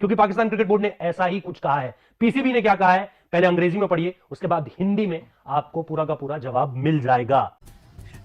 क्योंकि Pakistan cricket board ने ऐसा ही कुछ कहा है। पीसीबी ने क्या कहा है पहले अंग्रेजी में पढ़िए, उसके बाद हिंदी में आपको पूरा का पूरा जवाब मिल जाएगा।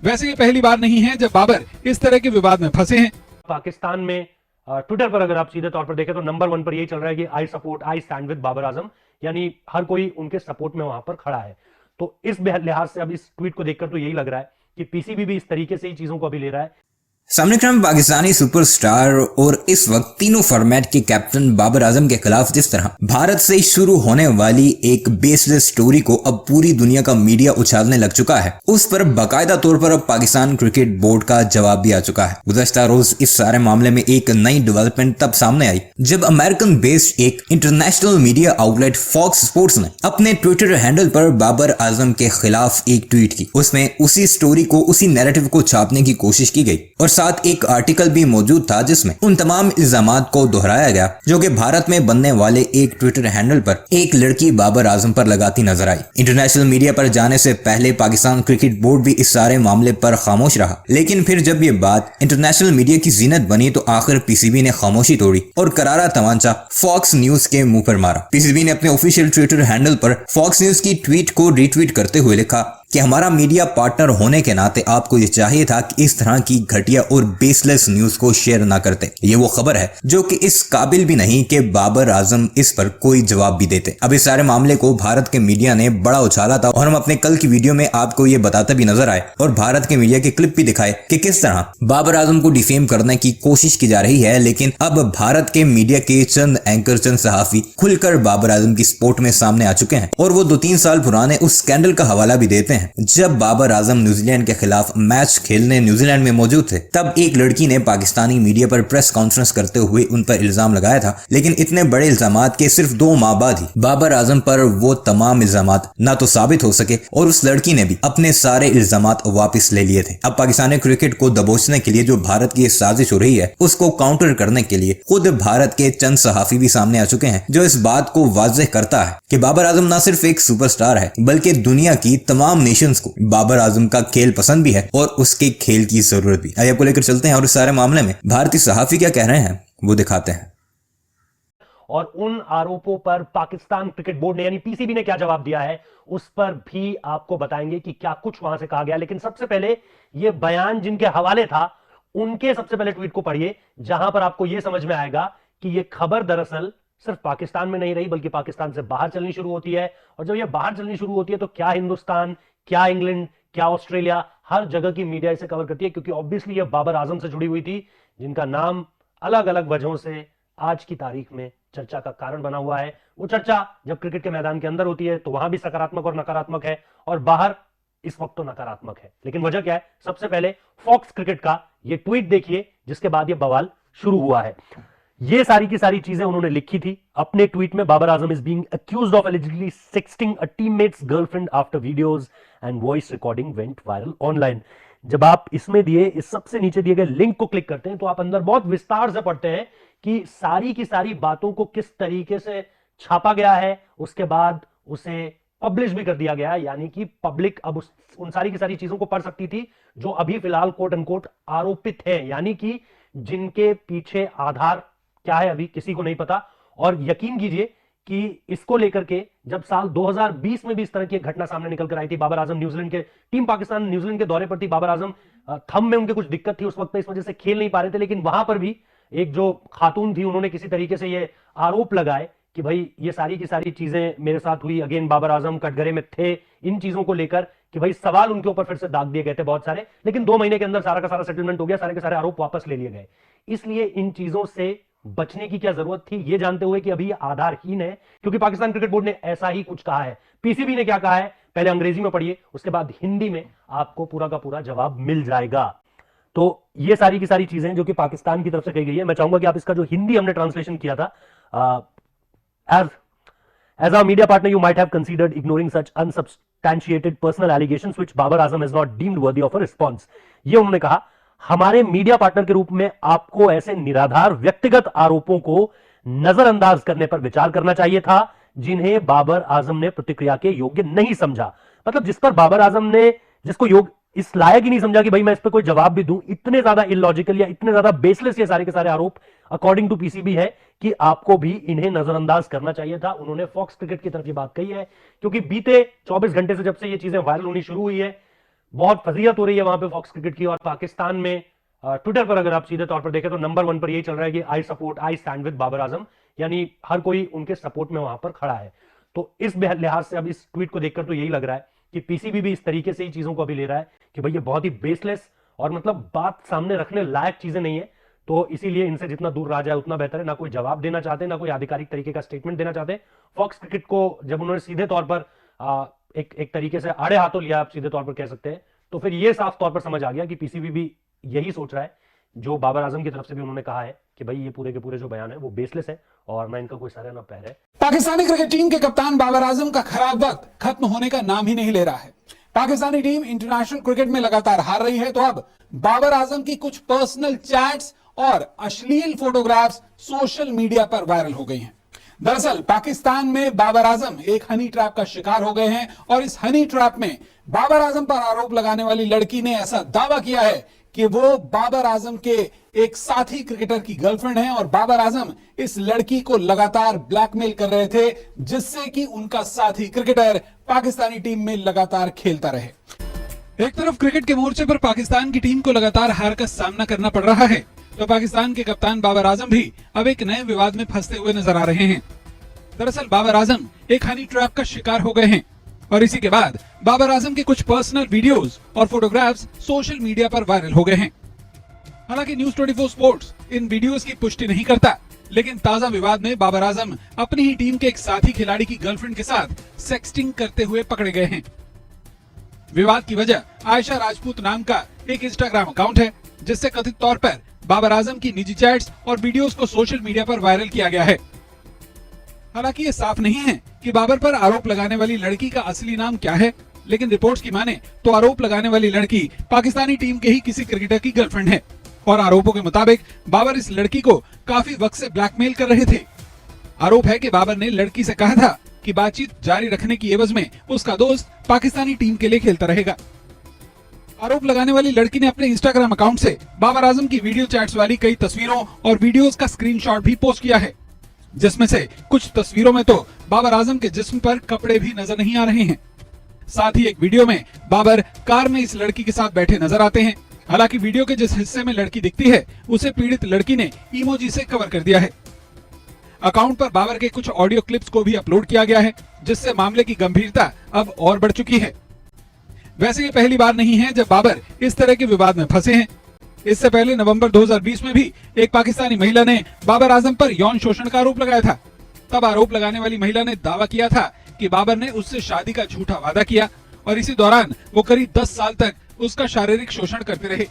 वैसे ये पहली बार नहीं है जब बाबर इस तरह के विवाद में फंसे हैं। पाकिस्तान में ट्विटर पर अगर आप सीधे तौर पर देखें तो नंबर 1 पर यही चल रहा है कि I stand with Babar Azam, यानी हर कोई उनके सपोर्ट में वहां पर खड़ा है। तो इस लिहाज से अब इस ट्वीट को देखकर तो यही लग रहा है कि पीसीबी भी इस तरीके से ही चीजों को अभी ले रहा है। सामने क्रम पाकिस्तानी सुपरस्टार और इस वक्त तीनों फॉर्मेट के कैप्टन बाबर आजम के खिलाफ जिस तरह भारत से शुरू होने वाली एक बेस्ड स्टोरी को अब पूरी दुनिया का मीडिया उछालने लग चुका है, उस पर बाकायदा तौर पर अब पाकिस्तान क्रिकेट बोर्ड का जवाब भी आ चुका है। गुज़श्ता रोज इस सारे मामले में एक नई डेवलपमेंट तब सामने आई जब अमेरिकन बेस्ड एक international media outlet Fox Sports ने अपने ट्विटर हैंडल पर बाबर आजम के खिलाफ एक ट्वीट की। उसमें उसी स्टोरी को, उसी नैरेटिव को छापने की कोशिश की गई और साथ एक आर्टिकल भी मौजूद था जिसमें उन तमाम इल्जामात को दोहराया गया जो कि भारत में बनने वाले एक ट्विटर हैंडल पर एक लड़की बाबर आजम पर लगाती नजर आई। इंटरनेशनल मीडिया पर जाने से पहले पाकिस्तान क्रिकेट बोर्ड भी इस सारे मामले पर खामोश रहा, लेकिन फिर जब ये बात इंटरनेशनल मीडिया की जीनत बनी तो आखिर पीसीबी ने खामोशी तोड़ी और करारा तमांचा फॉक्स न्यूज के मुंह पर मारा। पीसीबी ने अपने ऑफिशियल ट्विटर हैंडल पर फॉक्स न्यूज की ट्वीट को रीट्वीट करते हुए लिखा कि हमारा मीडिया पार्टनर होने के नाते आपको ये चाहिए था कि इस तरह की घटिया और बेसलेस न्यूज को शेयर ना करते। ये वो खबर है जो कि इस काबिल भी नहीं कि बाबर आजम इस पर कोई जवाब भी देते। अब इस सारे मामले को भारत के मीडिया ने बड़ा उछाला था और हम अपने कल की वीडियो में आपको ये बताते भी नजर आए और भारत के मीडिया के क्लिप भी दिखाए कि किस तरह बाबर आजम को डिफेम करने की कोशिश की जा रही है। लेकिन अब भारत के मीडिया के चंद एंकर, चंद सहाफी खुलकर बाबर आजम की सपोर्ट में सामने आ चुके हैं और वो 2-3 साल पुराने उस स्कैंडल का हवाला भी देते हैं जब बाबर आजम न्यूजीलैंड के खिलाफ मैच खेलने न्यूजीलैंड में मौजूद थे। तब एक लड़की ने पाकिस्तानी मीडिया पर प्रेस कॉन्फ्रेंस करते हुए उन पर इल्जाम लगाया था, लेकिन इतने बड़े इल्जामात के सिर्फ 2 माह बाद ही बाबर आजम पर वो तमाम इल्जामात ना तो साबित हो सके और उस लड़की ने भी अपने सारे इल्जामात वापस ले लिए थे। अब पाकिस्तानी क्रिकेट को दबोचने के लिए जो भारत की साजिश हो रही है उसको काउंटर करने के लिए खुद भारत के चंद सहाफी भी सामने आ चुके हैं जो इस बात को वाज़ेह करता है कि बाबर आजम ना सिर्फ एक सुपरस्टार है बल्कि दुनिया की तमाम नेशंस को बाबर आजम का खेल पसंद भी है और उसके खेल की जरूरत भी। आइए आपको लेकर चलते हैं और इस सारे मामले में भारतीय सहाफी क्या कह रहे हैं वो दिखाते हैं। और उन आरोपों पर पाकिस्तान क्रिकेट बोर्ड ने यानी पीसीबी ने क्या जवाब दिया है उस पर भी आपको बताएंगे कि क्या कुछ वहां से कहा गया। लेकिन सबसे पहले यह बयान जिनके हवाले था उनके सबसे पहले ट्वीट को पढ़िए, जहां पर आपको यह समझ में आएगा कि यह खबर दरअसल सिर्फ पाकिस्तान में नहीं रही बल्कि पाकिस्तान से बाहर चलनी शुरू होती है। और जब यह बाहर चलनी शुरू होती है तो क्या हिंदुस्तान, क्या इंग्लैंड, क्या ऑस्ट्रेलिया, हर जगह की मीडिया इसे कवर करती है क्योंकि ऑब्वियसली यह बाबर आजम से जुड़ी हुई थी जिनका नाम अलग अलग वजहों से आज की तारीख में चर्चा का कारण बना हुआ है। वो चर्चा जब क्रिकेट के मैदान के अंदर होती है तो वहां भी सकारात्मक और नकारात्मक है और बाहर इस वक्त तो नकारात्मक है। लेकिन वजह क्या है, सबसे पहले फॉक्स क्रिकेट का ये ट्वीट देखिए जिसके बाद ये बवाल शुरू हुआ है। ये सारी की सारी चीजें उन्होंने लिखी थी अपने ट्वीट में। Babar Azam is being accused of allegedly sexting a teammate's girlfriend after videos and voice recording went viral online। जब आप इसमें दिए इस सबसे नीचे दिए गए लिंक को क्लिक करते हैं तो आप अंदर बहुत विस्तार से पढ़ते हैं कि सारी की सारी बातों को किस तरीके से छापा गया है, उसके बाद उसे पब्लिश भी कर दिया गया, यानी कि पब्लिक अब उन सारी की सारी चीजों को पढ़ सकती थी जो अभी फिलहाल कोट अनकोट आरोपित है, यानी कि जिनके पीछे आधार क्या है अभी किसी को नहीं पता। और यकीन कीजिए कि इसको लेकर के जब साल 2020 में भी इस तरह की एक घटना सामने निकल कर आई थी, बाबर आजम न्यूजीलैंड के टीम पाकिस्तान न्यूजीलैंड के दौरे पर थी, बाबर आजम थंब में उनके कुछ दिक्कत थी उस वक्त, इस वजह से खेल नहीं पा रहे थे। लेकिन वहां पर भी एक जो खातून थी उन्होंने किसी तरीके से ये आरोप लगाए कि भाई ये सारी की सारी चीजें मेरे साथ हुई। अगेन बाबर आजम कटघरे में थे इन चीजों को लेकर कि भाई सवाल उनके ऊपर फिर से दाग दिए गए थे बहुत सारे, लेकिन 2 महीने के अंदर सारा का सारा सेटलमेंट हो गया, सारे के सारे आरोप वापस ले लिए गए। इसलिए इन चीजों से बचने की क्या जरूरत थी ये जानते हुए कि अभी आधारहीन है क्योंकि पाकिस्तान क्रिकेट बोर्ड ने ऐसा ही कुछ कहा है। पीसीबी ने क्या कहा है पहले अंग्रेजी में पढ़िए, उसके बाद हिंदी में आपको पूरा का पूरा जवाब मिल जाएगा। तो ये सारी की सारी चीजें जो कि पाकिस्तान की तरफ से कही गई है, मैं चाहूंगा कि आप इसका जो हिंदी हमने ट्रांसलेशन किया था, as our media partner you might have considered ignoring such unsubstantiated personal allegations which Babar Azam has not deemed worthy of a response। ये उन्होंने कहा हमारे मीडिया पार्टनर के रूप में आपको ऐसे निराधार व्यक्तिगत आरोपों को नजरअंदाज करने पर विचार करना चाहिए था जिन्हें बाबर आजम ने प्रतिक्रिया के योग्य नहीं समझा। मतलब जिस पर बाबर आजम ने जिसको योग इस लायक ही नहीं समझा कि भाई मैं इस पर कोई जवाब भी दूं। इतने ज्यादा इलॉजिकल या इतने ज्यादा बेसलेस ये सारे के सारे आरोप अकॉर्डिंग टू पीसीबी है कि आपको भी इन्हें नजरअंदाज करना चाहिए था। उन्होंने फॉक्स क्रिकेट की तरफ ये बात कही है, क्योंकि बीते 24 घंटे से जब से ये चीजें वायरल होनी शुरू हुई है, बहुत फजीहत हो रही है वहां पे फॉक्स क्रिकेट की। और पाकिस्तान में ट्विटर पर अगर आप सीधे तौर पर देखें तो नंबर 1 पर यही चल रहा है कि I stand with Babar Azam, यानी हर कोई उनके सपोर्ट में वहां पर खड़ा है। तो इस लिहाज से अब इस ट्वीट को देखकर तो यही लग रहा है कि पीसीबी भी इस तरीके से ही चीजों को अभी ले रहा है कि भाई ये बहुत ही बेसलेस और मतलब बात सामने रखने लायक चीजें नहीं है, तो इसीलिए इनसे जितना दूर रहा जाए उतना बेहतर है। ना कोई जवाब देना चाहते, ना कोई आधिकारिक तरीके का स्टेटमेंट देना चाहते। फॉक्स क्रिकेट को जब उन्होंने सीधे तौर पर एक तरीके से आड़े हाथों लिया, आप सीधे तौर पर कह सकते हैं, तो फिर यह साफ तौर पर समझ आ गया कि पीसीबी भी यही सोच रहा है, जो बाबर आजम की तरफ से भी उन्होंने कहा है कि भाई ये पूरे के पूरे जो बयान है वो बेसलेस है और ना इनका कोई सर है ना पैर है। पाकिस्तानी क्रिकेट टीम के कप्तान बाबर आजम का खराब वक्त खत्म होने का नाम ही नहीं ले रहा है। पाकिस्तानी टीम इंटरनेशनल क्रिकेट में लगातार हार रही है, तो अब बाबर आजम की कुछ पर्सनल चैट्स और अश्लील फोटोग्राफ्स सोशल मीडिया पर वायरल हो गई हैं। दरअसल पाकिस्तान में बाबर आजम एक हनी ट्रैप का शिकार हो गए हैं और इस हनी ट्रैप में बाबर आजम पर आरोप लगाने वाली लड़की ने ऐसा दावा किया है कि वो बाबर आजम के एक साथी क्रिकेटर की गर्लफ्रेंड है और बाबर आजम इस लड़की को लगातार ब्लैकमेल कर रहे थे, जिससे कि उनका साथी क्रिकेटर पाकिस्तानी टीम में लगातार खेलता रहे। एक तरफ क्रिकेट के मोर्चे पर पाकिस्तान की टीम को लगातार हार का सामना करना पड़ रहा है, तो पाकिस्तान के कप्तान बाबर आजम भी अब एक नए विवाद में फंसते हुए नजर आ रहे हैं। दरअसल बाबर आजम एक हनी ट्रैप का शिकार हो गए हैं और इसी के बाद बाबर आजम के कुछ पर्सनल वीडियोस और फोटोग्राफ्स सोशल मीडिया पर वायरल हो गए हैं। हालांकि न्यूज 24 स्पोर्ट्स इन वीडियोस की पुष्टि नहीं करता, लेकिन ताजा विवाद में बाबर आजम अपनी ही टीम के एक साथी खिलाड़ी की गर्लफ्रेंड के साथ सेक्सटिंग करते हुए पकड़े गए हैं। विवाद की वजह आयशा राजपूत नाम का एक इंस्टाग्राम अकाउंट है, जिससे कथित तौर पर बाबर आजम की निजी चैट्स और वीडियोस को सोशल मीडिया पर वायरल किया गया है। हालांकि ये साफ नहीं है कि बाबर पर आरोप लगाने वाली लड़की का असली नाम क्या है, लेकिन रिपोर्ट्स की माने तो आरोप लगाने वाली लड़की पाकिस्तानी टीम के ही किसी क्रिकेटर की गर्लफ्रेंड है और आरोपों के मुताबिक बाबर इस लड़की को काफी वक्त से ब्लैकमेल कर रहे थे। आरोप है कि बाबर ने लड़की से कहा था कि बातचीत जारी रखने की एवज में उसका दोस्त पाकिस्तानी टीम के लिए खेलता रहेगा। आरोप लगाने वाली लड़की ने अपने इंस्टाग्राम अकाउंट से बाबर आजम की वीडियो चैट्स वाली कई तस्वीरों और वीडियोस का स्क्रीनशॉट भी पोस्ट किया है, जिसमें से कुछ तस्वीरों में तो बाबर आजम के जिस्म पर कपड़े भी नजर नहीं आ रहे हैं। साथ ही एक वीडियो में बाबर कार में इस लड़की के साथ बैठे नजर आते हैं। हालांकि वीडियो के जिस हिस्से में लड़की दिखती है उसे पीड़ित लड़की ने इमोजी से कवर कर दिया है। अकाउंट पर बाबर के कुछ ऑडियो क्लिप्स को भी अपलोड किया गया है, जिससे मामले की गंभीरता अब और बढ़ चुकी है। वैसे ये पहली बार नहीं है जब बाबर इस तरह के विवाद में फंसे हैं। इससे पहले नवंबर 2020 में भी एक पाकिस्तानी महिला ने बाबर आजम पर यौन शोषण का आरोप लगाया था। तब आरोप लगाने वाली महिला ने दावा किया था कि बाबर ने उससे शादी का झूठा वादा किया और इसी दौरान वो करीब 10 साल तक उसका शारीरिक शोषण करते रहे।